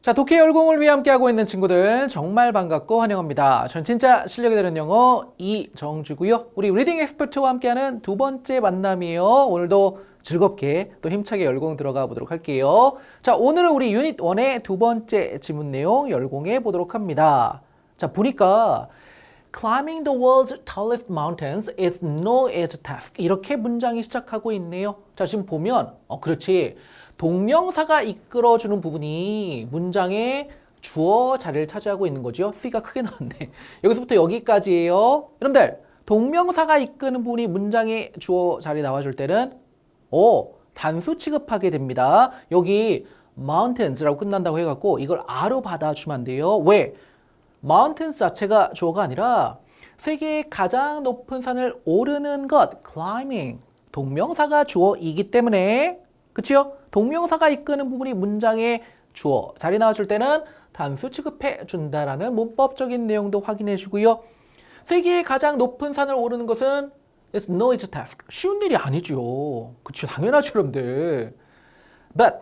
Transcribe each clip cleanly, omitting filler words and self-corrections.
자, 독해 열공을 위해 함께하고 있는 친구들 정말 반갑고 환영합니다. 전 진짜 실력이 되는 영어 이정주고요. 우리 리딩 엑스퍼트와 함께하는 두 번째 만남이에요. 오늘도 즐겁게 또 힘차게 열공 들어가 보도록 할게요. 자, 오늘은 우리 유닛 1의 두 번째 지문 내용 열공해 보도록 합니다. 자, 보니까 Climbing the world's tallest mountains is no easy task. 이렇게 문장이 시작하고 있네요. 자, 지금 보면 그렇지. 동명사가 이끌어주는 부분이 문장의 주어 자리를 차지하고 있는 거죠. C가 크게 나왔네. 여기서부터 여기까지예요. 여러분들, 동명사가 이끄는 부분이 문장의 주어 자리 나와줄 때는 단수 취급하게 됩니다. 여기 mountains라고 끝난다고 해갖고 이걸 R로 받아주면 안 돼요. 왜? mountains 자체가 주어가 아니라 세계의 가장 높은 산을 오르는 것, climbing, 동명사가 주어이기 때문에 그치요? 동명사가 이끄는 부분이 문장의 주어 자리 나와줄 때는 단수 취급해 준다라는 문법적인 내용도 확인해 주고요. 세계의 가장 높은 산을 오르는 것은 It's no easy task. 쉬운 일이 아니죠. 그쵸? 당연하죠, 여러분들. But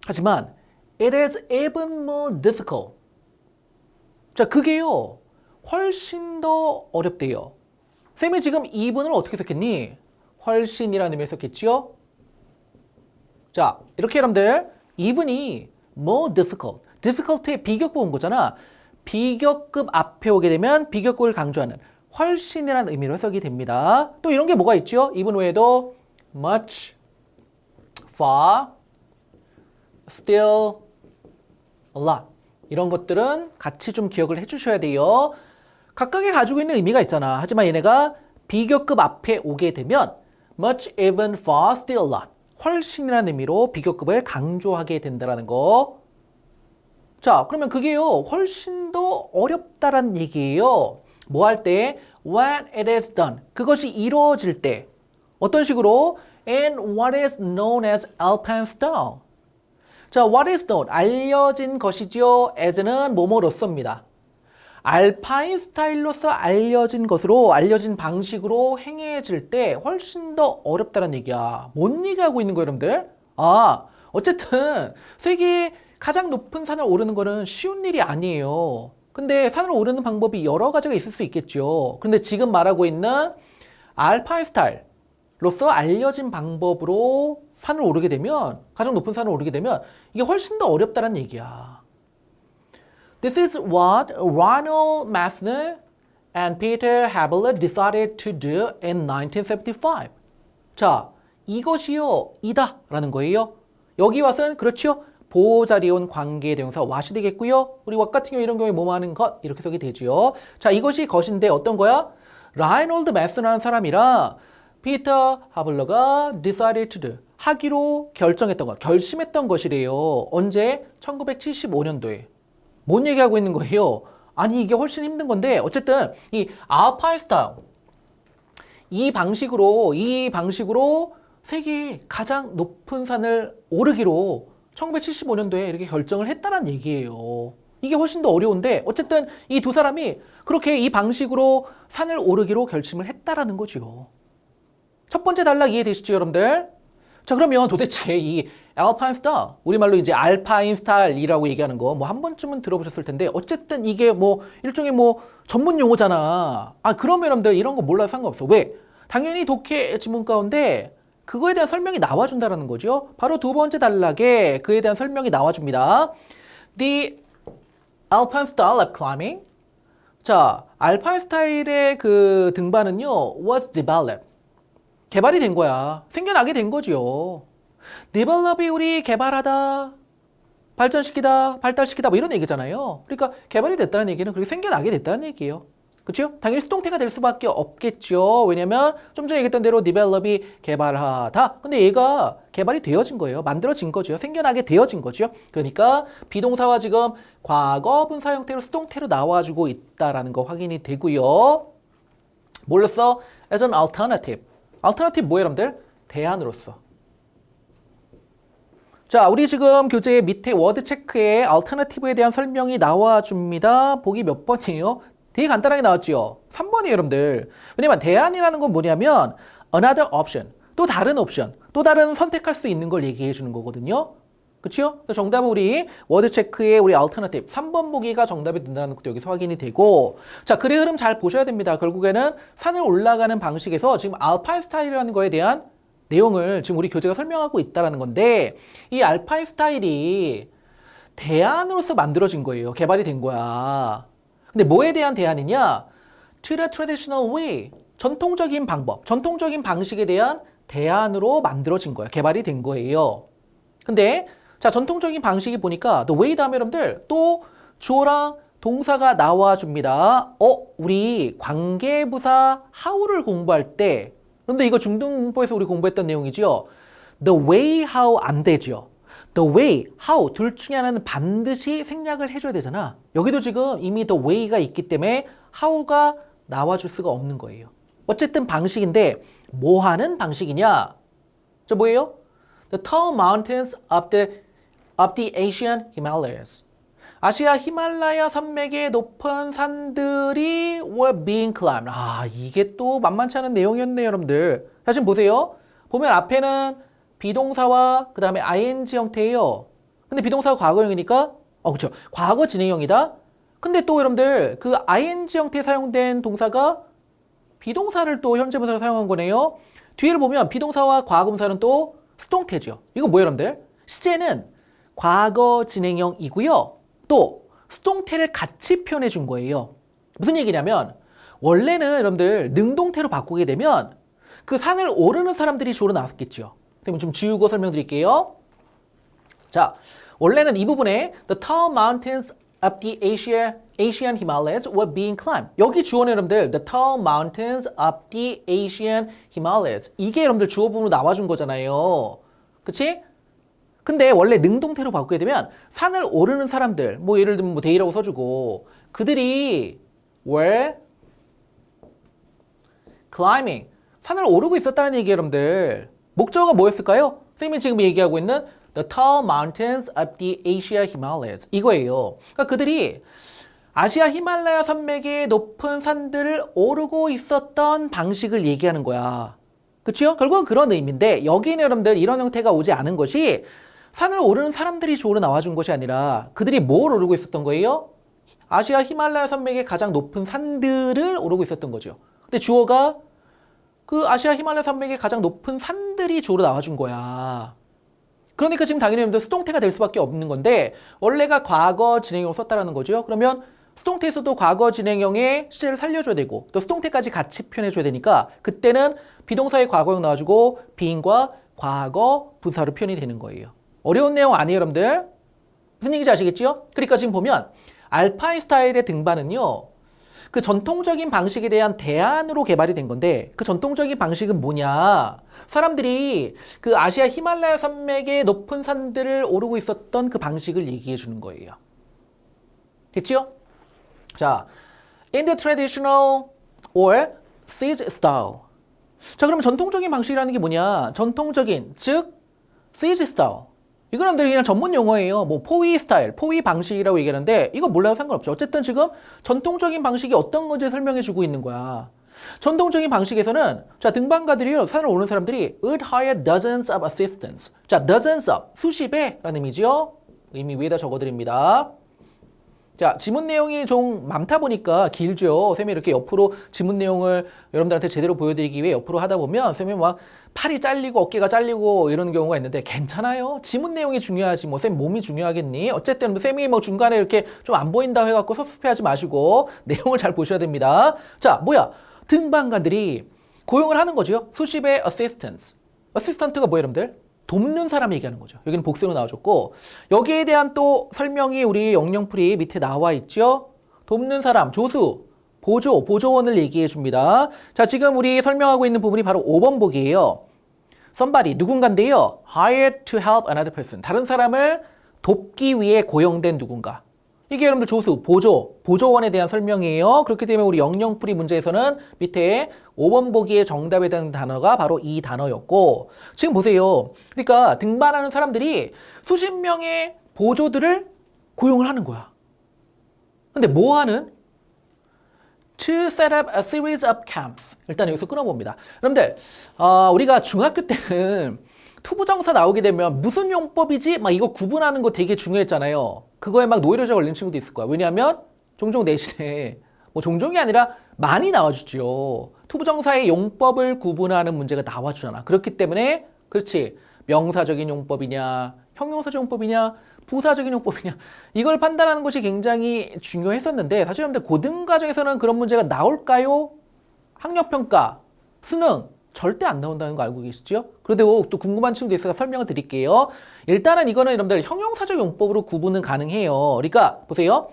하지만 it is even more difficult. 자, 그게요. 훨씬 더 어렵대요. 쌤이 지금 even을 어떻게 썼겠니? 훨씬이라는 의미를 썼겠지요? 자, 이렇게 여러분들 even이 more difficult, difficult의 비교급 온 거잖아. 비교급 앞에 오게 되면 비교급을 강조하는 훨씬이라는 의미로 해석이 됩니다. 또 이런 게 뭐가 있죠? even 외에도 much, far, still, a lot 이런 것들은 같이 좀 기억을 해주셔야 돼요. 각각이 가지고 있는 의미가 있잖아. 하지만 얘네가 비교급 앞에 오게 되면 much, even, far, still, a lot 훨씬이라는 의미로 비교급을 강조하게 된다는 거. 자, 그러면 그게요, 훨씬 더 어렵다라는 얘기예요. 뭐 할 때? When it is done. 그것이 이루어질 때. 어떤 식으로? In what is known as alpine style. 자, what is known? 알려진 것이죠. as는 뭐뭐로서입니다. 알파인 스타일로서 알려진 것으로 알려진 방식으로 행해질 때 훨씬 더 어렵다는 얘기야. 뭔 얘기하고 있는 거예요, 여러분들? 어쨌든 세계의 가장 높은 산을 오르는 거는 쉬운 일이 아니에요. 근데 산을 오르는 방법이 여러 가지가 있을 수 있겠죠. 근데 지금 말하고 있는 알파인 스타일로서 알려진 방법으로 산을 오르게 되면, 가장 높은 산을 오르게 되면 이게 훨씬 더 어렵다는 얘기야. This is what Ronald Messner and Peter Haberle decided to do in 1975. 자, 이것이요, 이다 라는 거예요. 여기 와서는 그렇죠. 보호 자리에 온 관계 대명사 what이 되겠고요. 우리 what 같은 경우 이런 경우에 뭐뭐 하는 것 이렇게 써게 되죠. 자, 이것이 것인데 어떤 거야? 라이놀드 메스너라는 사람이랑 피터 하블러가 decided to do 하기로 결정했던 것, 결심했던 것이래요. 언제? 1975년도에. 뭔 얘기하고 있는 거예요? 아니, 이게 훨씬 힘든 건데 어쨌든 이 알파인 스타일 이 방식으로 세계의 가장 높은 산을 오르기로 1975년도에 이렇게 결정을 했다는 얘기예요. 이게 훨씬 더 어려운데 어쨌든 이 두 사람이 그렇게 이 방식으로 산을 오르기로 결심을 했다라는 거죠. 첫 번째 단락 이해되시죠, 여러분들? 자, 그러면 도대체 이 알파인 스타일, 우리말로 이제 알파인 스타일이라고 얘기하는 거 뭐 한 번쯤은 들어보셨을 텐데 어쨌든 이게 뭐 일종의 뭐 전문 용어잖아. 그러면 여러분들 이런 거 몰라도 상관없어. 왜? 당연히 독해 지문 가운데 그거에 대한 설명이 나와준다는 거죠. 바로 두 번째 단락에 그에 대한 설명이 나와줍니다. The Alpine style of climbing. 자, 알파인 스타일의 그 등반은요, was developed. 개발이 된 거야. 생겨나게 된 거죠. develop이 우리 개발하다, 발전시키다, 발달시키다 뭐 이런 얘기잖아요. 그러니까 개발이 됐다는 얘기는 그렇게 생겨나게 됐다는 얘기예요. 그렇죠? 당연히 수동태가 될 수밖에 없겠죠. 왜냐면 좀 전에 얘기했던 대로 develop이 개발하다. 근데 얘가 개발이 되어진 거예요. 만들어진 거죠. 생겨나게 되어진 거죠. 그러니까 비동사와 지금 과거 분사 형태로 수동태로 나와주고 있다라는 거 확인이 되고요. 뭘로써? as an alternative. alternative 뭐예요, 여러분들? 대안으로서. 자, 우리 지금 교재 밑에 워드 체크에 alternative에 대한 설명이 나와줍니다. 보기 몇 번이에요? 되게 간단하게 나왔죠? 3번이에요, 여러분들. 왜냐면 대안이라는 건 뭐냐면 another option, 또 다른 옵션, 또 다른 선택할 수 있는 걸 얘기해 주는 거거든요. 그치요? 그래서 정답은 우리 워드 체크의 우리 alternative 3번 보기가 정답이 된다는 것도 여기서 확인이 되고 자, 글의 흐름 잘 보셔야 됩니다. 결국에는 산을 올라가는 방식에서 지금 알파인 스타일이라는 거에 대한 내용을 지금 우리 교재가 설명하고 있다는 건데 이 알파인 스타일이 대안으로서 만들어진 거예요. 개발이 된 거야. 근데 뭐에 대한 대안이냐? To the traditional way. 전통적인 방법, 전통적인 방식에 대한 대안으로 만들어진 거예요. 개발이 된 거예요. 근데 자, 전통적인 방식이 보니까 the way 다음에 여러분들 또 주어랑 동사가 나와줍니다. 우리 관계부사 how를 공부할 때 그런데 이거 중등문법에서 우리 공부했던 내용이죠. The way how 안 되죠. The way, how 둘 중에 하나는 반드시 생략을 해줘야 되잖아. 여기도 지금 이미 the way가 있기 때문에 how가 나와줄 수가 없는 거예요. 어쨌든 방식인데 뭐 하는 방식이냐? 저 뭐예요? The tall mountains of the Asian Himalayas. 아시아 히말라야 산맥의 높은 산들이 were being climbed. 이게 또 만만치 않은 내용이었네요, 여러분들. 자, 지금 보세요. 보면 앞에는 비동사와 그 다음에 ing 형태예요. 근데 비동사가 과거형이니까 그렇죠. 과거 진행형이다. 근데 또 여러분들 그 ing 형태에 사용된 동사가 비동사를 또 현재 분사로 사용한 거네요. 뒤를 보면 비동사와 과거분사는 또 수동태죠. 이거 뭐예요, 여러분들? 시제는 과거 진행형이고요. 또 수동태를 같이 표현해 준 거예요. 무슨 얘기냐면 원래는 여러분들 능동태로 바꾸게 되면 그 산을 오르는 사람들이 주로 나왔겠죠. 그러면 좀 지우고 설명드릴게요. 자, 원래는 이 부분에 the tall mountains of the Asian Himalayas were being climbed. 여기 주어는 여러분들 the tall mountains of the Asian Himalayas. 이게 여러분들 주어 부분으로 나와준 거잖아요. 그치? 근데 원래 능동태로 바꾸게 되면 산을 오르는 사람들, 뭐 예를 들면 뭐 they라고 써주고 그들이 were climbing. 산을 오르고 있었다는 얘기예요, 여러분들. 목적어가 뭐였을까요? 선생님이 지금 얘기하고 있는 the tall mountains of the Asia Himalayas. 이거예요. 그러니까 그들이 아시아 히말라야 산맥의 높은 산들을 오르고 있었던 방식을 얘기하는 거야. 그치요? 결국은 그런 의미인데 여기는 여러분들 이런 형태가 오지 않은 것이 산을 오르는 사람들이 주어로 나와준 것이 아니라 그들이 뭘 오르고 있었던 거예요? 아시아 히말라야 산맥의 가장 높은 산들을 오르고 있었던 거죠. 근데 주어가 그 아시아 히말라야 산맥의 가장 높은 산들이 주어로 나와준 거야. 그러니까 지금 당연히 여러분들 수동태가 될 수밖에 없는 건데 원래가 과거 진행형을 썼다라는 거죠. 그러면 수동태에서도 과거 진행형의 시제를 살려줘야 되고 또 수동태까지 같이 표현해줘야 되니까 그때는 비동사의 과거형 나와주고 being과 과거 분사로 표현이 되는 거예요. 어려운 내용 아니에요, 여러분들? 무슨 얘기인지 아시겠죠? 그러니까 지금 보면 알파인 스타일의 등반은요. 그 전통적인 방식에 대한 대안으로 개발이 된 건데 그 전통적인 방식은 뭐냐? 사람들이 그 아시아 히말라야 산맥의 높은 산들을 오르고 있었던 그 방식을 얘기해 주는 거예요. 됐지요? 자, in the traditional or siege style. 자, 그럼 전통적인 방식이라는 게 뭐냐? 전통적인, 즉 siege style. 이건 여러분들이 그냥 전문 용어예요. 뭐 포위 스타일, 포위 방식이라고 얘기하는데 이거 몰라도 상관없죠. 어쨌든 지금 전통적인 방식이 어떤 건지 설명해 주고 있는 거야. 전통적인 방식에서는 자, 등반가들이요. 산을 오르는 사람들이 would hire dozens of assistants. 자, dozens of, 수십의 라는 의미죠. 의미 위에다 적어드립니다. 자, 지문 내용이 좀 많다 보니까 길죠. 쌤이 이렇게 옆으로 지문 내용을 여러분들한테 제대로 보여드리기 위해 옆으로 하다 보면 쌤이 막 팔이 잘리고 어깨가 잘리고 이런 경우가 있는데 괜찮아요. 지문 내용이 중요하지 뭐 쌤 몸이 중요하겠니? 어쨌든 쌤이 뭐 중간에 이렇게 좀 안 보인다 해갖고 섭섭해하지 마시고 내용을 잘 보셔야 됩니다. 자, 뭐야? 등반가들이 고용을 하는 거죠. 수십의 assistants. 어시스턴트가 뭐예요, 여러분들? 돕는 사람 얘기하는 거죠. 여기는 복수로 나와줬고 여기에 대한 또 설명이 우리 영영풀이 밑에 나와 있죠. 돕는 사람, 조수, 보조, 보조원을 얘기해 줍니다. 자, 지금 우리 설명하고 있는 부분이 바로 5번 보기예요. somebody, 누군가인데요. hired to help another person. 다른 사람을 돕기 위해 고용된 누군가. 이게 여러분들 조수, 보조, 보조원에 대한 설명이에요. 그렇기 때문에 우리 영영풀이 문제에서는 밑에 5번 보기의 정답에 대한 단어가 바로 이 단어였고 지금 보세요. 그러니까 등반하는 사람들이 수십 명의 보조들을 고용을 하는 거야. 근데 뭐 하는? To set up a series of camps. 일단 여기서 끊어봅니다. 여러분들, 우리가 중학교 때는 투부정사 나오게 되면 무슨 용법이지? 막 이거 구분하는 거 되게 중요했잖아요. 그거에 막 노이로제 걸린 친구도 있을 거야. 왜냐하면 종종 내신에 뭐 종종이 아니라 많이 나와주죠. 투부정사의 용법을 구분하는 문제가 나와주잖아. 그렇기 때문에 그렇지. 명사적인 용법이냐, 형용사적 용법이냐, 부사적인 용법이냐 이걸 판단하는 것이 굉장히 중요했었는데 사실 여러분들 고등과정에서는 그런 문제가 나올까요? 학력평가, 수능 절대 안 나온다는 거 알고 계시죠? 그래도 또 궁금한 친구도 있어서 설명을 드릴게요. 일단은 이거는 여러분들 형용사적 용법으로 구분은 가능해요. 그러니까 보세요.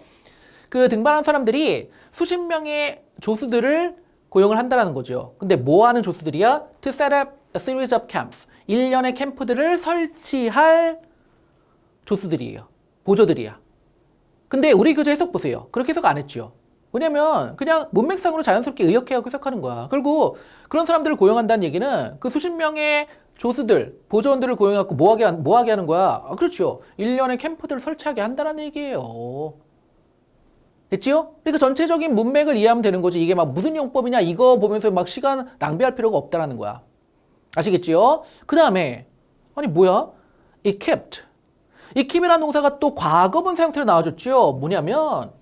그 등반한 사람들이 수십 명의 조수들을 고용을 한다는 거죠. 근데 뭐 하는 조수들이야? To set up a series of camps. 1년의 캠프들을 설치할 조수들이에요. 보조들이야. 근데 우리 교재 해석 보세요. 그렇게 해석 안 했죠. 왜냐면 그냥 문맥상으로 자연스럽게 의역해갖고 해석하는 거야. 그리고 그런 사람들을 고용한다는 얘기는 그 수십 명의 조수들, 보조원들을 고용해갖고 뭐 하게 하는 거야? 아, 그렇죠. 1년의 캠프들을 설치하게 한다는 얘기예요. 됐지요? 그러니까 전체적인 문맥을 이해하면 되는 거지. 이게 막 무슨 용법이냐 이거 보면서 막 시간 낭비할 필요가 없다라는 거야. 아시겠지요? 그 다음에 아니 뭐야? It kept. 이 keep이라는 동사가 또 과거분사 형태로 나와줬죠. 뭐냐면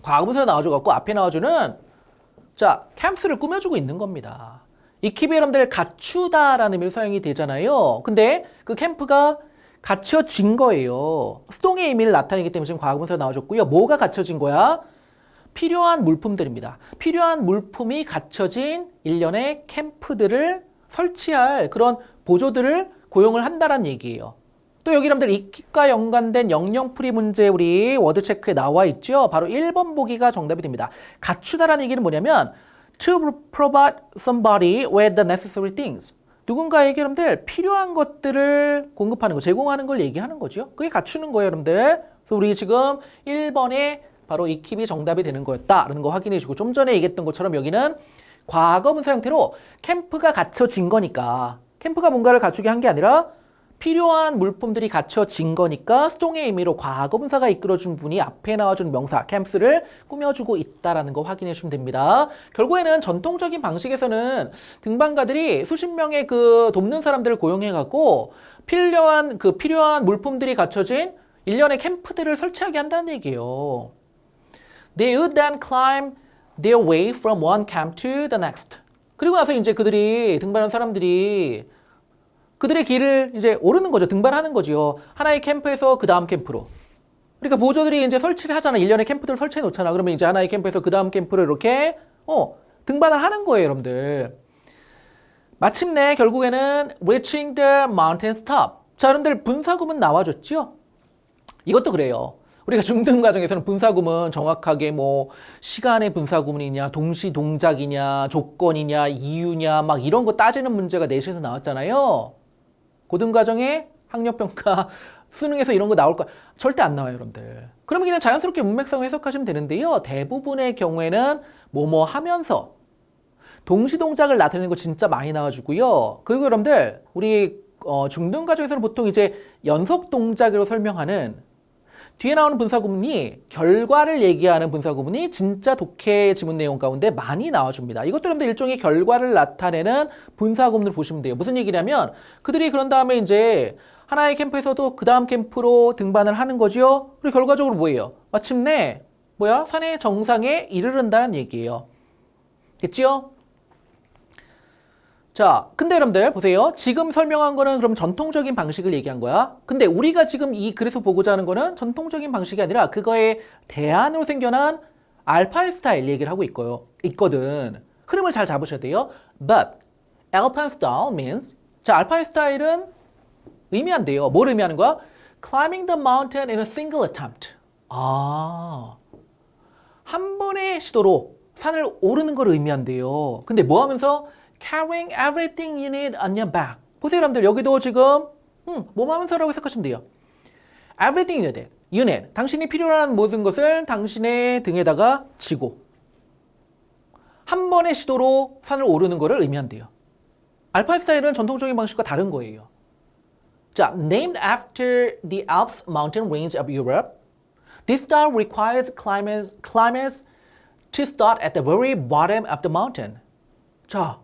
과거분사로 나와줘갖고 앞에 나와주는 자 camps를 꾸며주고 있는 겁니다. 이 keep이 여러분들 갖추다라는 의미로 사용이 되잖아요. 근데 그 캠프가 갖춰진 거예요. 수동의 의미를 나타내기 때문에 지금 과거분사로 나와줬고요. 뭐가 갖춰진 거야? 필요한 물품들입니다. 필요한 물품이 갖춰진 일련의 캠프들을 설치할 그런 보조들을 고용을 한다는 얘기예요. 또 여기 여러분들 익히과 연관된 영영풀이 문제 우리 워드 체크에 나와 있죠. 바로 1번 보기가 정답이 됩니다. 갖추다라는 얘기는 뭐냐면 to provide somebody with the necessary things. 누군가에게 여러분들 필요한 것들을 공급하는 거, 제공하는 걸 얘기하는 거죠. 그게 갖추는 거예요, 여러분들. 그래서 우리 지금 1번에 바로 이 킵이 정답이 되는 거였다라는 거 확인해 주고 좀 전에 얘기했던 것처럼 여기는 과거분사 형태로 캠프가 갖춰진 거니까 캠프가 뭔가를 갖추게 한 게 아니라 필요한 물품들이 갖춰진 거니까 수동의 의미로 과거분사가 이끌어준 분이 앞에 나와준 명사 캠프를 꾸며주고 있다라는 거 확인해 주시면 됩니다. 결국에는 전통적인 방식에서는 등반가들이 수십 명의 그 돕는 사람들을 고용해갖고 필요한 물품들이 갖춰진 일련의 캠프들을 설치하게 한다는 얘기예요. They would then climb their way from one camp to the next. 그리고 나서 이제 그들이 등반한 사람들이 그들의 길을 이제 오르는 거죠. 등반하는 거죠. 하나의 캠프에서 그 다음 캠프로. 그러니까 보조들이 이제 설치를 하잖아. 1년의 캠프들을 설치해 놓잖아. 그러면 이제 하나의 캠프에서 그 다음 캠프를 이렇게 등반을 하는 거예요, 여러분들. 마침내 결국에는 reaching the mountain top. 자, 여러분들 분사구문 나와줬죠? 이것도 그래요. 우리가 중등 과정에서는 분사구문 정확하게 뭐 시간의 분사구문이냐, 동시 동작이냐, 조건이냐, 이유냐 막 이런 거 따지는 문제가 내신에서 나왔잖아요. 고등과정에 학력평가, 수능에서 이런 거 나올 거야. 절대 안 나와요, 여러분들. 그러면 그냥 자연스럽게 문맥상으로 해석하시면 되는데요. 대부분의 경우에는 뭐뭐 하면서 동시동작을 나타내는 거 진짜 많이 나와주고요. 그리고 여러분들 우리 중등과정에서는 보통 이제 연속동작으로 설명하는 뒤에 나오는 분사구문이 결과를 얘기하는 분사구문이 진짜 독해 지문 내용 가운데 많이 나와줍니다. 이것도 여러분들 일종의 결과를 나타내는 분사구문을 보시면 돼요. 무슨 얘기냐면 그들이 그런 다음에 이제 하나의 캠프에서도 그 다음 캠프로 등반을 하는 거죠. 그리고 결과적으로 뭐예요? 마침내 산의 정상에 이르른다는 얘기예요. 됐지요? 자, 근데 여러분들 보세요. 지금 설명한 거는 그럼 전통적인 방식을 얘기한 거야. 근데 우리가 지금 이 글에서 보고자 하는 거는 전통적인 방식이 아니라 그거에 대안으로 생겨난 알파인 스타일 얘기를 하고 있거든. 흐름을 잘 잡으셔야 돼요. But alpine style means 자, 알파인 스타일은 의미한대요. 뭘 의미하는 거야? Climbing the mountain in a single attempt. 한 번의 시도로 산을 오르는 걸 의미한대요. 근데 뭐 하면서 carrying everything you need on your back. 보세요, 여러분들. 여기도 지금 뭐 하면서라고 해석하시면 돼요. Everything you need. 당신이 필요한 모든 것을 당신의 등에다가 지고 한 번의 시도로 산을 오르는 것을 의미한대요. 알파인 스타일은 전통적인 방식과 다른 거예요. 자, named after the Alps mountain range of Europe, this style requires climbers to start at the very bottom of the mountain. 자,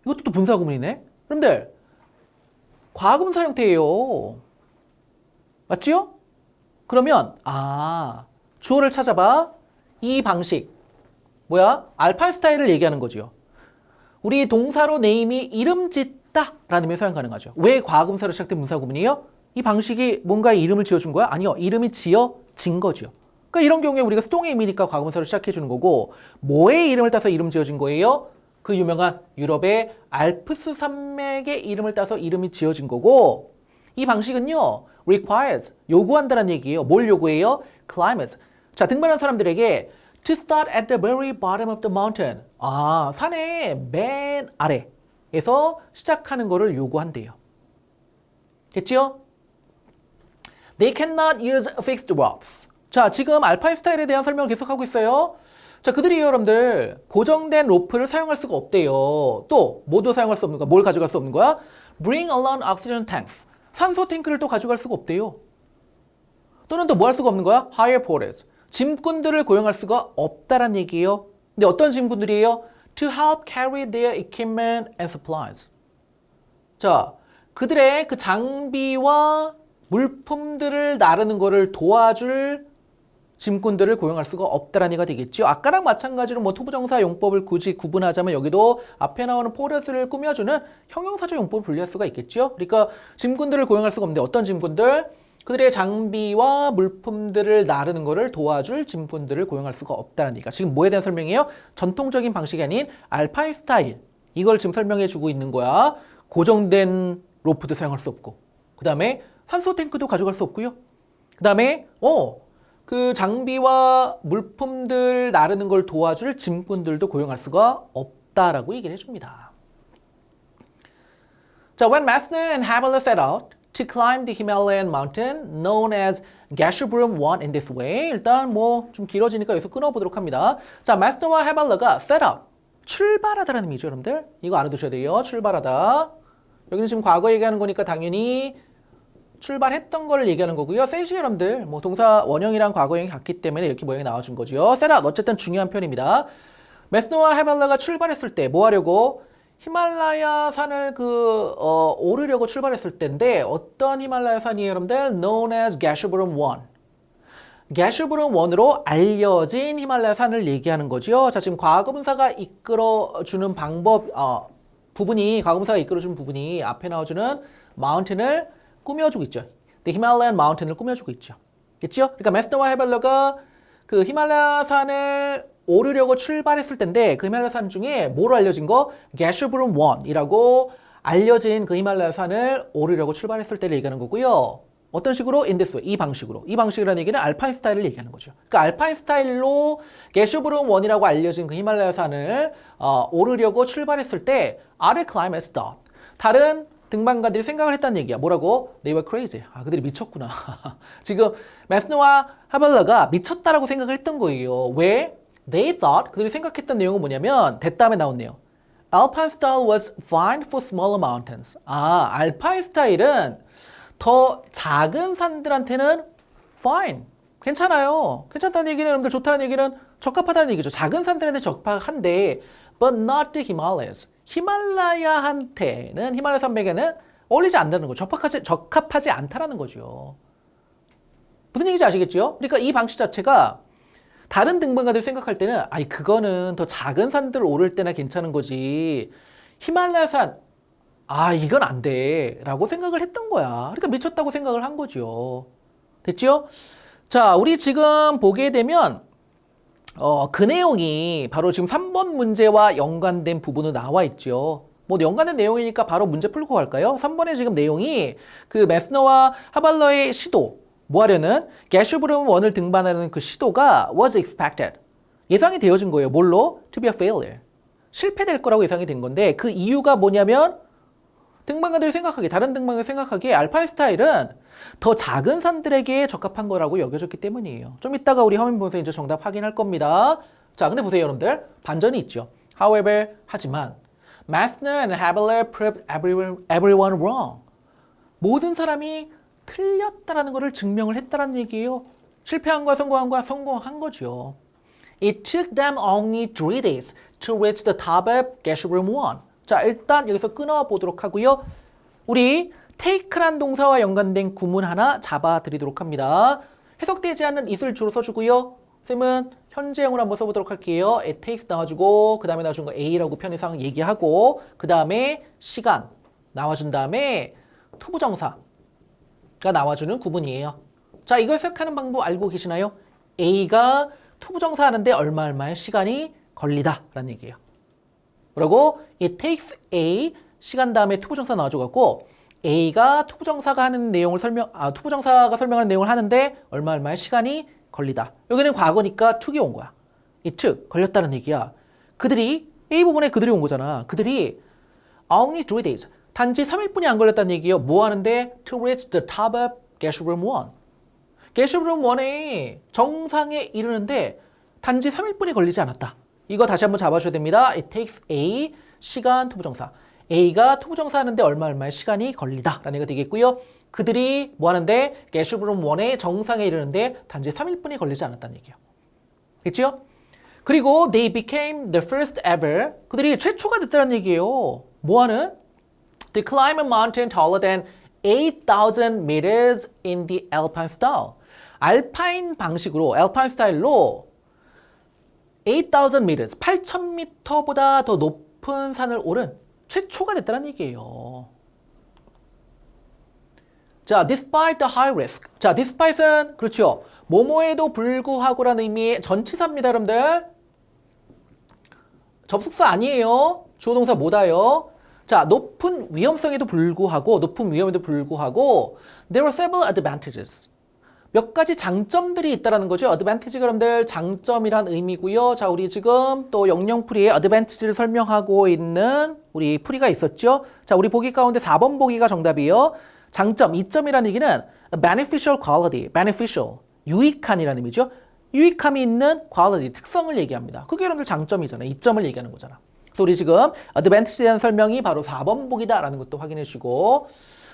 이것도 또 분사구문이네. 여러분들 과거분사 형태예요. 맞지요? 그러면 주어를 찾아봐. 이 방식 뭐야? 알파 스타일을 얘기하는 거죠. 우리 동사로 네임이 이름 짓다 라는 의미로 사용 가능하죠. 왜 과거분사로 시작된 분사구문이에요? 이 방식이 뭔가의 이름을 지어준 거야? 아니요. 이름이 지어진 거죠. 그러니까 이런 경우에 우리가 수동의 의미니까 과거분사로 시작해주는 거고 뭐의 이름을 따서 이름 지어진 거예요? 그 유명한 유럽의 알프스 산맥의 이름을 따서 이름이 지어진 거고 이 방식은요. requires, 요구한다는 얘기예요. 뭘 요구해요? climate. 자, 등반한 사람들에게 to start at the very bottom of the mountain. 산의 맨 아래에서 시작하는 거를 요구한대요. 됐죠? They cannot use fixed ropes. 자, 지금 알파인 스타일에 대한 설명을 계속하고 있어요. 자, 그들이 여러분들 고정된 로프를 사용할 수가 없대요. 또 뭐도 사용할 수 없는 거야? 뭘 가져갈 수 없는 거야? Bring along oxygen tanks. 산소 탱크를 또 가져갈 수가 없대요. 또는 또 뭐 할 수가 없는 거야? Hire porters. 짐꾼들을 고용할 수가 없다란 얘기예요. 근데 어떤 짐꾼들이에요? To help carry their equipment and supplies. 자, 그들의 그 장비와 물품들을 나르는 거를 도와줄 짐꾼들을 고용할 수가 없다라는 얘기가 되겠죠. 아까랑 마찬가지로 뭐 투부정사 용법을 굳이 구분하자면 여기도 앞에 나오는 포레스를 꾸며주는 형용사적 용법을 분리할 수가 있겠죠. 그러니까 짐꾼들을 고용할 수가 없는데 어떤 짐꾼들? 그들의 장비와 물품들을 나르는 거를 도와줄 짐꾼들을 고용할 수가 없다는 얘기가 지금 뭐에 대한 설명이에요? 전통적인 방식이 아닌 알파인 스타일. 이걸 지금 설명해 주고 있는 거야. 고정된 로프도 사용할 수 없고 그 다음에 산소 탱크도 가져갈 수 없고요. 그 다음에 그 장비와 물품들 나르는 걸 도와줄 짐꾼들도 고용할 수가 없다라고 얘기를 해줍니다. 자, when Messner and Haberle set out to climb the Himalayan mountain known as Gasherbrum 1 in this way. 일단 뭐 좀 길어지니까 여기서 끊어보도록 합니다. 자, Messner와 Haberle가 set out, 출발하다라는 의미죠, 여러분들. 이거 알아두셔야 돼요. 출발하다. 여기는 지금 과거 얘기하는 거니까 당연히 출발했던 걸 얘기하는 거고요. 셋이 여러분들 뭐 동사 원형이랑 과거형이 같기 때문에 이렇게 모양이 나와준 거죠. set out 어쨌든 중요한 표현입니다. 메스너와 헤발라가 출발했을 때 뭐 하려고? 히말라야 산을 오르려고 출발했을 때인데 어떤 히말라야 산이에요, 여러분들? known as Gasherbrum 1. Gasherbrum 1으로 알려진 히말라야 산을 얘기하는 거죠. 자, 지금 과거분사가 이끌어주는 부분이 과거분사가 이끌어주는 부분이 앞에 나와주는 mountain을 꾸며주고 있죠. The Himalayan Mountain을 꾸며주고 있죠. 그렇죠? 그러니까 메스너와 헤발러가 그 히말라야 산을 오르려고 출발했을 텐데 그 히말라야 산 중에 뭐로 알려진 거? Gasherbrum 1이라고 알려진 그 히말라야 산을 오르려고 출발했을 때를 얘기하는 거고요. 어떤 식으로? In this way. 이 방식으로. 이 방식이라는 얘기는 알파인 스타일을 얘기하는 거죠. 그러니까 알파인 스타일로 Gasherbrum 1이라고 알려진 그 히말라야 산을 오르려고 출발했을 때 아래 climb and stop. 다른 등반가들이 생각을 했다는 얘기야. 뭐라고? They were crazy. 그들이 미쳤구나. 지금 메스너와 하발라가 미쳤다라고 생각을 했던 거예요. 왜? They thought, 그들이 생각했던 내용은 뭐냐면 다음에 나왔네요. Alpine style was fine for smaller mountains. 알파인 스타일은 더 작은 산들한테는 fine. 괜찮아요. 괜찮다는 얘기는 여러분들 좋다는 얘기는 적합하다는 얘기죠. 작은 산들한테 적합한데 but not the Himalayas. 히말라야한테는 히말라야 산맥에는 어울리지 않는다는 거죠. 적합하지 않다라는 거죠. 무슨 얘기인지 아시겠죠? 그러니까 이 방식 자체가 다른 등반가들 생각할 때는 그거는 더 작은 산들 오를 때나 괜찮은 거지. 히말라야 산 이건 안 돼 라고 생각을 했던 거야. 그러니까 미쳤다고 생각을 한 거죠. 됐죠? 자, 우리 지금 보게 되면 그 내용이 바로 지금 3번 문제와 연관된 부분으로 나와 있죠. 뭐 연관된 내용이니까 바로 문제 풀고 갈까요? 3번의 지금 내용이 그 메스너와 하발러의 시도, 뭐 하려는 게슈브름 1을 등반하는 그 시도가 was expected. 예상이 되어진 거예요. 뭘로? To be a failure. 실패될 거라고 예상이 된 건데 그 이유가 뭐냐면 등반가들이 생각하기에, 다른 등반가들이 생각하기에 알파인 스타일은 더 작은 산들에게 적합한 거라고 여겨졌기 때문이에요. 좀 이따가 우리 화면 보면서 이제 정답 확인할 겁니다. 자, 근데 보세요, 여러분들. 반전이 있죠. However, 하지만 Messner and Haberle proved everyone wrong. 모든 사람이 틀렸다라는 것을 증명을 했다라는 얘기예요. 실패한 거야, 성공한 거야? 성공한 거죠. It took them only 3 days to reach the top of Gasherbrum 1. 자, 일단 여기서 끊어보도록 하고요. 우리 take란 동사와 연관된 구문 하나 잡아드리도록 합니다. 해석되지 않는 it을 주로 써주고요. 쌤은 현재형으로 한번 써보도록 할게요. it takes 나와주고 그 다음에 나와준 거 A라고 편의상 얘기하고 그 다음에 시간 나와준 다음에 투부정사가 나와주는 구문이에요. 자, 이걸 해석하는 방법 알고 계시나요? A가 투부정사 하는데 얼마의 시간이 걸리다 라는 얘기예요. 그리고 it takes A 시간 다음에 투부정사 나와줘갖고 A가 투부정사가 하는 내용을 투부정사가 설명하는 내용을 하는데 얼마의 시간이 걸리다. 여기는 과거니까 to가 온 거야. 이 took 걸렸다는 얘기야. 그들이 A 부분에 그들이 온 거잖아. 그들이 only 3 days 단지 3일뿐이 안 걸렸다는 얘기예요. 뭐 하는데 to reach the top of Geshroom 1. Geshroom 1의 정상에 이르는데 단지 3일뿐이 걸리지 않았다. 이거 다시 한번 잡아줘야 됩니다. It takes A 시간 투부정사. A가 투부정사 하는데 얼마의 시간이 걸리다 라는 얘기가 되겠고요. 그들이 뭐 하는데 게슈브룸 1의 정상에 이르는데 단지 3일뿐이 걸리지 않았다는 얘기예요. 됐죠? 그리고 they became the first ever 그들이 최초가 됐다는 얘기예요. 뭐 하는? They climb a mountain taller than 8,000 meters in the alpine style. 알파인 방식으로 알파인 스타일로 8,000 meters 8,000m보다 더 높은 산을 오른 최초가 됐다는 얘기예요. 자, despite the high risk. 자, despite은 그렇죠. 뭐뭐에도 불구하고라는 의미의 전치사입니다, 여러분들. 접속사 아니에요. 주어 동사 뭐다요? 자, 높은 위험에도 불구하고 there are several advantages. 몇 가지 장점들이 있다라는 거죠. advantage가 여러분들 장점이란 의미고요. 자, 우리 지금 또 영영풀이에 advantage를 설명하고 있는 우리 풀이가 있었죠. 자, 우리 보기 가운데 4번 보기가 정답이에요. 장점, 이점이라는 얘기는 beneficial quality, beneficial, 유익한이라는 의미죠. 유익함이 있는 quality, 특성을 얘기합니다. 그게 여러분들 장점이잖아요. 이점을 얘기하는 거잖아. 그래서 우리 지금 advantage에 대한 설명이 바로 4번 보기다라는 것도 확인해 주시고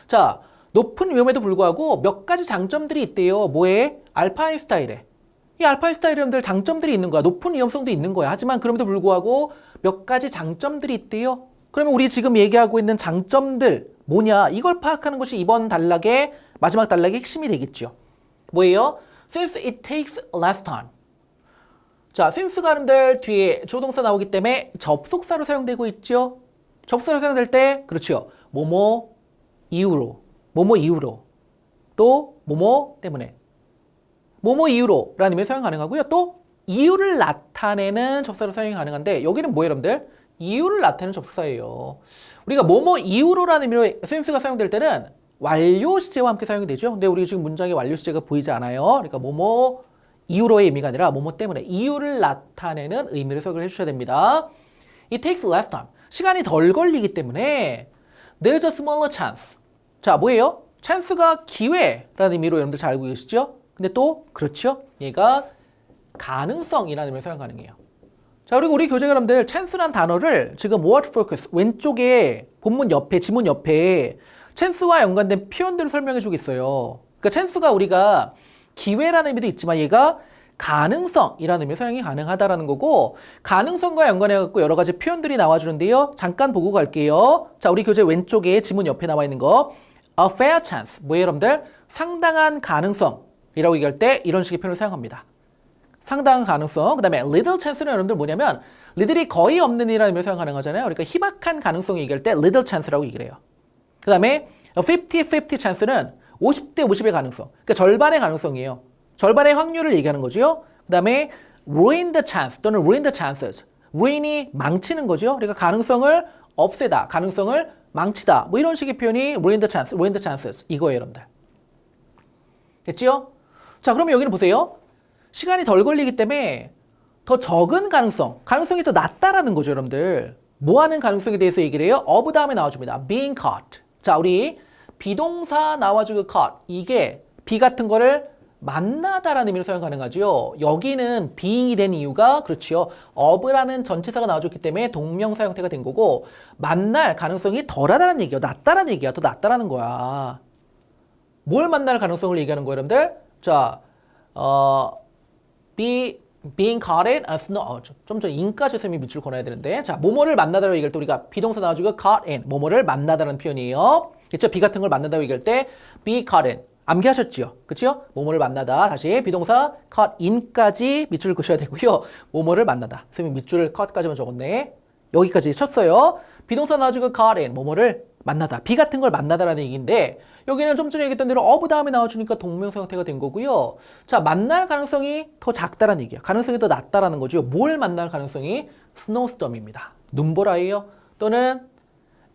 자, 높은 위험에도 불구하고 몇 가지 장점들이 있대요. 뭐에? 알파인 스타일에. 이 알파인 스타일에 여러분들 장점들이 있는 거야. 높은 위험성도 있는 거야. 하지만 그럼에도 불구하고 몇 가지 장점들이 있대요. 그러면 우리 지금 얘기하고 있는 장점들 뭐냐? 이걸 파악하는 것이 이번 단락의 마지막 단락의 핵심이 되겠죠. 뭐예요? Since it takes less time. 자, since가 여러분들 뒤에 조동사 나오기 때문에 접속사로 사용되고 있죠. 접속사로 사용될 때 그렇죠. 뭐뭐 이유로 또 뭐뭐 때문에 뭐뭐 이유로 라는 의미로 사용 가능하고요. 또 이유를 나타내는 접속사로 사용이 가능한데 여기는 뭐예요, 여러분들? 이유를 나타내는 접속사예요. 우리가 뭐뭐 이유로 라는 의미로 since가 사용될 때는 완료 시제와 함께 사용이 되죠. 근데 우리 지금 문장에 완료 시제가 보이지 않아요. 그러니까 뭐뭐 이유로의 의미가 아니라 뭐뭐 때문에 이유를 나타내는 의미를 해석을 해주셔야 됩니다. It takes less time. 시간이 덜 걸리기 때문에 there's a smaller chance. 자, 뭐예요? 찬스가 기회라는 의미로 여러분들 잘 알고 계시죠? 근데 또 그렇죠? 얘가 가능성이라는 의미로 사용 가능해요. 자, 그리고 우리 교재 여러분들 찬스란 단어를 지금 word focus 왼쪽에 본문 옆에 지문 옆에 찬스와 연관된 표현들을 설명해 주겠어요. 그러니까 찬스가 우리가 기회라는 의미도 있지만 얘가 가능성이라는 의미로 사용이 가능하다라는 거고 가능성과 연관해갖고 여러 가지 표현들이 나와주는데요. 잠깐 보고 갈게요. 자, 우리 교재 왼쪽에 지문 옆에 나와 있는 거 a fair chance. 뭐예요, 여러분들? 상당한 가능성이라고 얘기할 때 이런 식의 표현을 사용합니다. 상당한 가능성. 그 다음에 little chance는 여러분들 뭐냐면 little이 거의 없는 이라는 의미로 사용 가능하잖아요. 그러니까 희박한 가능성 얘기할 때 little chance라고 얘기를 해요. 그 다음에 50-50 chance는 50대 50의 가능성. 그러니까 절반의 가능성이에요. 절반의 확률을 얘기하는 거죠. 그 다음에 ruin the chance 또는 ruin the chances. ruin이 망치는 거죠. 그러니까 가능성을 없애다, 가능성을 망치다. 뭐 이런 식의 표현이 ruin the chance, ruin the chances 이거예요, 여러분들. 됐지요? 자, 그러면 여기는 보세요. 시간이 덜 걸리기 때문에 더 적은 가능성이 더 낮다라는 거죠, 여러분들. 뭐 하는 가능성에 대해서 얘기를 해요? of 다음에 나와줍니다. being caught. 자, 우리 비동사 나와주고 caught. 이게 be 같은 거를 만나다라는 의미로 사용 가능하죠. 여기는 being이 된 이유가 그렇죠. of라는 전치사가 나와줬기 때문에 동명사 형태가 된 거고 만날 가능성이 덜하다는 얘기야. 낮다라는 얘기야. 더 낮다라는 거야. 뭘 만날 가능성을 얘기하는 거예요, 여러분들? 자, being caught in a snow. 좀 더 인까지 쌤이 밑줄 걸어야 되는데 자, 뭐뭐를 만나다라고 얘기할 때 우리가 비동사 나와주고 caught in 뭐뭐를 만나다라는 표현이에요. 그렇죠? 비 같은 걸 만난다고 얘기할 때 be caught in. 암기하셨죠? 그렇죠? 뭐뭐를 만나다. 다시 비동사 caught in까지 밑줄을 그셔야 되고요. 뭐뭐를 만나다. 선생님 밑줄을 caught 까지만 적었네. 여기까지 쳤어요. 비동사 나와주고 caught in. 뭐뭐를 만나다. 비 같은 걸 만나다라는 얘기인데 여기는 좀 전에 얘기했던 대로 of 다음에 나와주니까 동명사 형태가 된 거고요. 자, 만날 가능성이 더 작다라는 얘기야. 가능성이 더 낮다라는 거죠. 뭘 만날 가능성이? snowstorm입니다. 눈보라예요. 또는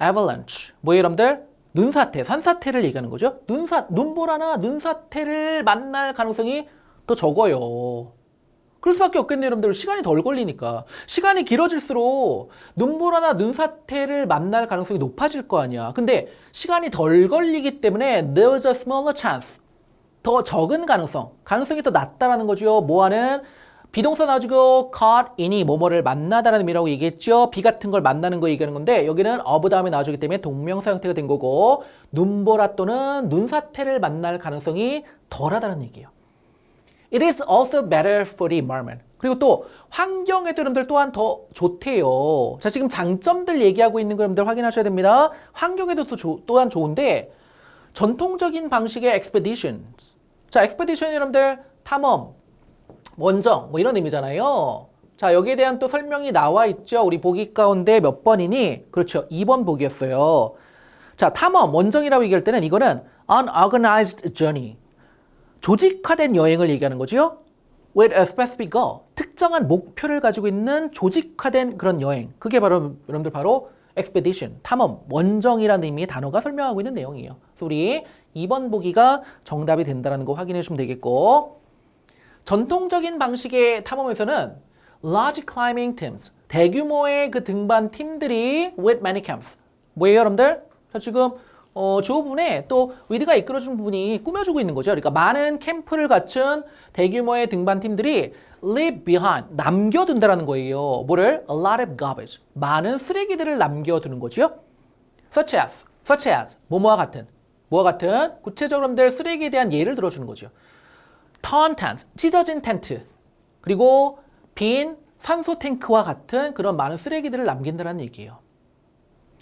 avalanche. 뭐예요, 여러분들? 눈사태, 산사태를 얘기하는 거죠. 눈보라나 눈사태를 만날 가능성이 더 적어요. 그럴 수밖에 없겠네요, 여러분들. 시간이 덜 걸리니까. 시간이 길어질수록 눈보라나 눈사태를 만날 가능성이 높아질 거 아니야. 근데 시간이 덜 걸리기 때문에 there's a smaller chance. 더 적은 가능성이 더 낮다라는 거죠. 뭐하는? 비동사 나와주고 caught in이 뭐뭐를 만나다라는 의미라고 얘기했죠. 비 같은 걸 만나는 거 얘기하는 건데 여기는 of 다음에 나와주기 때문에 동명사 형태가 된 거고 눈보라 또는 눈사태를 만날 가능성이 덜하다는 얘기예요. It is also better for the environment. 그리고 또 환경에도 여러분들 또한 더 좋대요. 자, 지금 장점들 얘기하고 있는 거 여러분들 확인하셔야 됩니다. 환경에도 또한 좋은데 전통적인 방식의 expedition. 자, expedition 여러분들 탐험, 원정 뭐 이런 의미잖아요. 자, 여기에 대한 또 설명이 나와 있죠. 우리 보기 가운데 몇 번이니? 그렇죠. 2번 보기였어요. 자, 탐험, 원정이라고 얘기할 때는 이거는 unorganized journey. 조직화된 여행을 얘기하는 거죠. With a specific goal. 특정한 목표를 가지고 있는 조직화된 그런 여행. 그게 바로 여러분들 바로 expedition, 탐험, 원정이라는 의미의 단어가 설명하고 있는 내용이에요. 그래서 우리 2번 보기가 정답이 된다는 거 확인해 주시면 되겠고 전통적인 방식의 탐험에서는 large climbing teams, 대규모의 그 등반 팀들이 with many camps. 뭐예요, 여러분들? 자, 지금 주어 부분에 또 with가 이끌어준 부분이 꾸며주고 있는 거죠. 그러니까 많은 캠프를 갖춘 대규모의 등반 팀들이 leave behind, 남겨둔다라는 거예요. 뭐를? A lot of garbage, 많은 쓰레기들을 남겨두는 거죠. such as, 뭐뭐와 같은, 구체적으로 여러분들 쓰레기에 대한 예를 들어주는 거죠. torn tents, 찢어진 텐트, 그리고 빈 산소 탱크와 같은 그런 많은 쓰레기들을 남긴다는 얘기예요.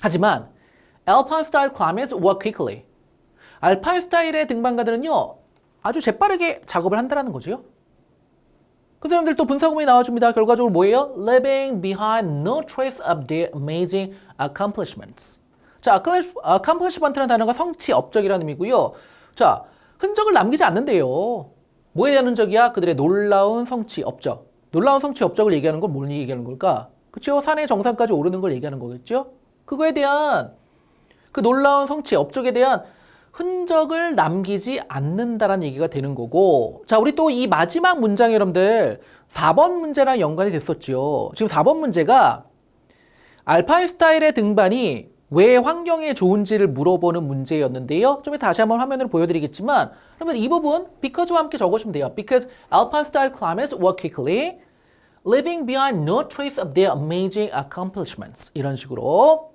하지만 Alpine style climbers work quickly. 알파인 스타일의 등반가들은요, 아주 재빠르게 작업을 한다는 거죠. 그 사람들 또 분사구문이 나와줍니다. 결과적으로 뭐예요? Leaving behind no trace of their amazing accomplishments. 자, accomplishment라는 단어가 성취, 업적이라는 의미고요. 자, 흔적을 남기지 않는데요. 뭐에 대한 흔적이야? 그들의 놀라운 성취, 업적. 놀라운 성취, 업적을 얘기하는 건 뭘 얘기하는 걸까? 그렇죠? 산의 정상까지 오르는 걸 얘기하는 거겠죠? 그거에 대한 그 놀라운 성취, 업적에 대한 흔적을 남기지 않는다라는 얘기가 되는 거고 자, 우리 또 이 마지막 문장 여러분들 4번 문제랑 연관이 됐었죠. 지금 4번 문제가 알파인 스타일의 등반이 왜 환경에 좋은지를 물어보는 문제였는데요. 좀 이따 다시 한번 화면으로 보여드리겠지만 그러면 이 부분 because와 함께 적으시면 돼요. Because alpine style climbers work quickly, leaving behind no trace of their amazing accomplishments. 이런 식으로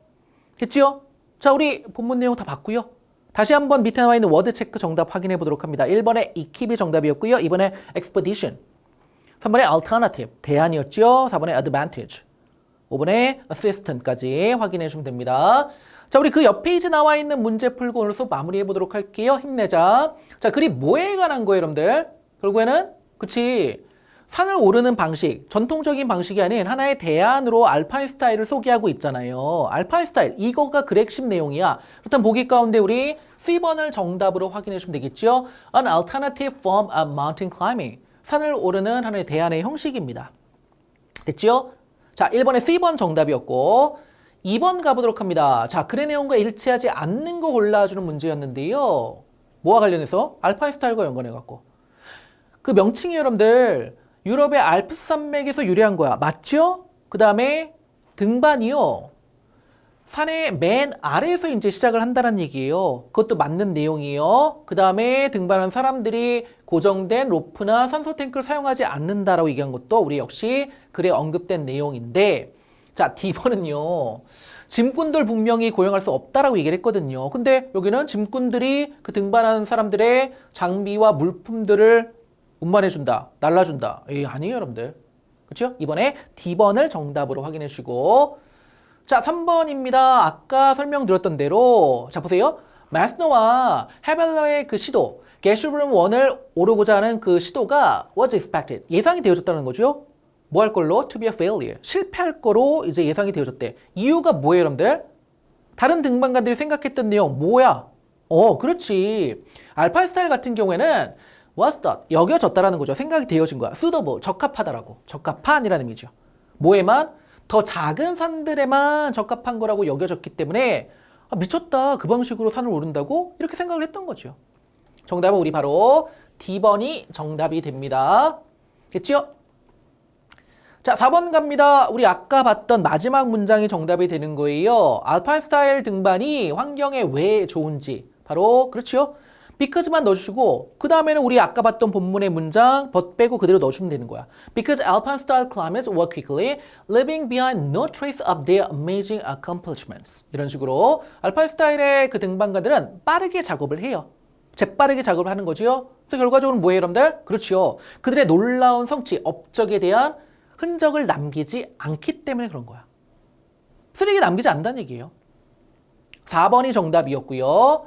됐죠? 자, 우리 본문 내용 다 봤고요. 다시 한번 밑에 나와 있는 워드 체크 정답 확인해 보도록 합니다. 1번에 equip이 정답이었고요. 2번에 expedition, 3번에 alternative, 대안이었죠. 4번에 advantage, 5번에 assistant까지 확인해 주시면 됩니다. 자, 우리 그 옆 페이지 나와 있는 문제 풀고 오늘 수업 마무리해 보도록 할게요. 힘내자. 자, 글이 뭐에 관한 거예요, 여러분들? 결국에는 그치, 산을 오르는 방식, 전통적인 방식이 아닌 하나의 대안으로 알파인 스타일을 소개하고 있잖아요. 알파인 스타일, 이거가 그 핵심 내용이야. 그렇다면 보기 가운데 우리 C번을 정답으로 확인해 주시면 되겠죠. An alternative form of mountain climbing. 산을 오르는 하나의 대안의 형식입니다. 됐죠? 자, 1번에 C번 정답이었고 2번 가보도록 합니다. 자, 글의 내용과 일치하지 않는 거 골라주는 문제였는데요. 뭐와 관련해서? 알파인 스타일과 연관해갖고. 그 명칭이 여러분들 유럽의 알프스 산맥에서 유래한 거야. 맞죠? 그 다음에 등반이요. 산의 맨 아래에서 이제 시작을 한다는 얘기예요. 그것도 맞는 내용이에요. 그 다음에 등반한 사람들이 고정된 로프나 산소 탱크를 사용하지 않는다라고 얘기한 것도 우리 역시 글에 언급된 내용인데 자, D번은요. 짐꾼들 분명히 고용할 수 없다라고 얘기를 했거든요. 근데 여기는 짐꾼들이 그 등반하는 사람들의 장비와 물품들을 운반해준다, 날라준다. 아니에요, 여러분들. 그렇죠? 이번에 D번을 정답으로 확인해 주시고 자, 3번입니다. 아까 설명드렸던 대로 자, 보세요. 마스너와 헤벨러의 그 시도, 게슈브룸 1을 오르고자 하는 그 시도가 was expected. 예상이 되어졌다는 거죠. 뭐 할 걸로? To be a failure. 실패할 거로 이제 예상이 되어졌대. 이유가 뭐예요, 여러분들? 다른 등반가들이 생각했던 내용 뭐야? 그렇지. 알파인 스타일 같은 경우에는 was thought, 여겨졌다라는 거죠. 생각이 되어진 거야. suitable, 적합하다라고. 적합한이라는 의미죠. 뭐에만? 더 작은 산들에만 적합한 거라고 여겨졌기 때문에 미쳤다. 그 방식으로 산을 오른다고? 이렇게 생각을 했던 거죠. 정답은 우리 바로 D번이 정답이 됩니다. 됐죠? 자, 4번 갑니다. 우리 아까 봤던 마지막 문장이 정답이 되는 거예요. 알파인 스타일 등반이 환경에 왜 좋은지. 바로 그렇죠. because만 넣어주시고 그 다음에는 우리 아까 봤던 본문의 문장 but 빼고 그대로 넣어주면 되는 거야. Because alpine style climbers walk quickly, leaving behind no trace of their amazing accomplishments. 이런 식으로 알파인 스타일의 그 등반가들은 빠르게 작업을 해요. 재빠르게 작업을 하는 거지요. 그래서 결과적으로 뭐예요, 여러분들? 그렇죠. 그들의 놀라운 성취, 업적에 대한 흔적을 남기지 않기 때문에 그런 거야. 쓰레기 남기지 않는다는 얘기예요. 4번이 정답이었고요.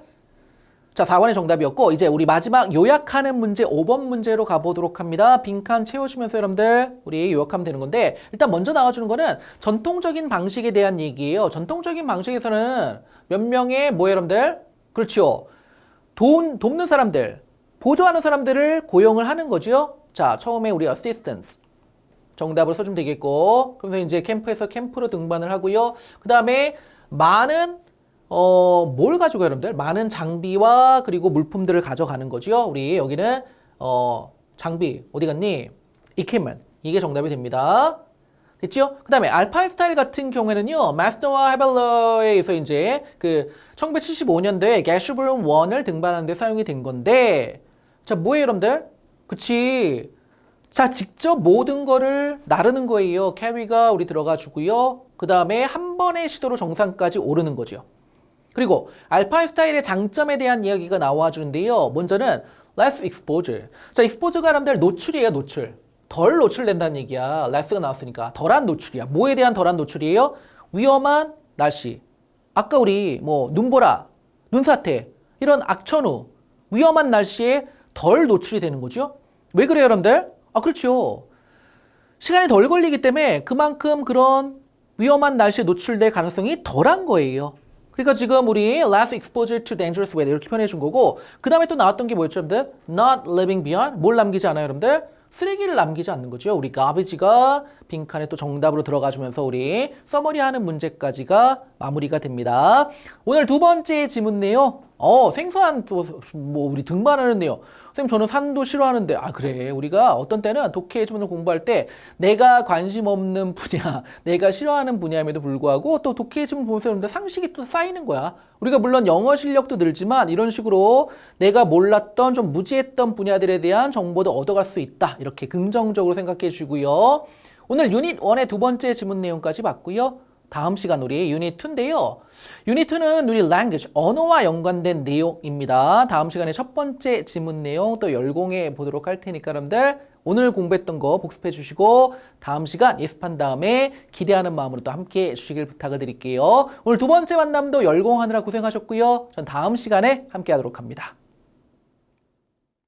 자, 4번이 정답이었고 이제 우리 마지막 요약하는 문제 5번 문제로 가보도록 합니다. 빈칸 채워주면서 여러분들 우리 요약하면 되는 건데 일단 먼저 나와주는 거는 전통적인 방식에 대한 얘기예요. 전통적인 방식에서는 몇 명의 뭐예요, 여러분들? 그렇죠. 돕는 사람들, 보조하는 사람들을 고용을 하는 거죠. 자, 처음에 우리 assistants 정답을 써주면 되겠고 그래서 이제 캠프에서 캠프로 등반을 하고요. 그 다음에 많은 뭘 가져가요, 여러분들? 많은 장비와 그리고 물품들을 가져가는 거죠. 우리 여기는 장비 어디 갔니? equipment 이게 정답이 됩니다. 됐죠? 그 다음에 알파인 스타일 같은 경우에는요, 마스너와 헤벨러에서 이제 그 1975년도에 게슈브룸 1을 등반하는 데 사용이 된 건데, 자, 뭐예요, 여러분들? 그치. 자, 직접 모든 거를 나르는 거예요. 캐리가 우리 들어가주고요. 그 다음에 한 번의 시도로 정상까지 오르는 거죠. 그리고 알파인 스타일의 장점에 대한 이야기가 나와주는데요. 먼저는 less exposure. 자, exposure가 여러분들 노출이에요, 노출. 덜 노출된다는 얘기야. less가 나왔으니까. 덜한 노출이야. 뭐에 대한 덜한 노출이에요? 위험한 날씨. 아까 우리 뭐 눈보라, 눈사태, 이런 악천후, 위험한 날씨에 덜 노출이 되는 거죠. 왜 그래요, 여러분들? 그렇죠. 시간이 덜 걸리기 때문에 그만큼 그런 위험한 날씨에 노출될 가능성이 덜한 거예요. 그러니까 지금 우리 less exposure to dangerous weather 이렇게 표현해 준 거고 그 다음에 또 나왔던 게 뭐였죠, 여러분들? not leaving behind. 뭘 남기지 않아요, 여러분들? 쓰레기를 남기지 않는 거죠. 우리 garbage가 빈칸에 또 정답으로 들어가주면서 우리 서머리하는 문제까지가 마무리가 됩니다. 오늘 두 번째 지문네요. 생소한 또 뭐 우리 등반하는 내용. 선생님 저는 산도 싫어하는데 그래 우리가 어떤 때는 독해 지문을 공부할 때 내가 관심 없는 분야 내가 싫어하는 분야임에도 불구하고 또 독해 지문 보면서 여러분들 상식이 또 쌓이는 거야. 우리가 물론 영어 실력도 늘지만 이런 식으로 내가 몰랐던 좀 무지했던 분야들에 대한 정보도 얻어갈 수 있다. 이렇게 긍정적으로 생각해 주시고요. 오늘 유닛 1의 두 번째 지문 내용까지 봤고요. 다음 시간 우리 유닛 2인데요. 유닛 2는 우리 language, 언어와 연관된 내용입니다. 다음 시간에 첫 번째 지문 내용 또 열공해 보도록 할 테니까 여러분들 오늘 공부했던 거 복습해 주시고 다음 시간 예습한 다음에 기대하는 마음으로 또 함께 해주시길 부탁을 드릴게요. 오늘 두 번째 만남도 열공하느라 고생하셨고요. 전 다음 시간에 함께 하도록 합니다.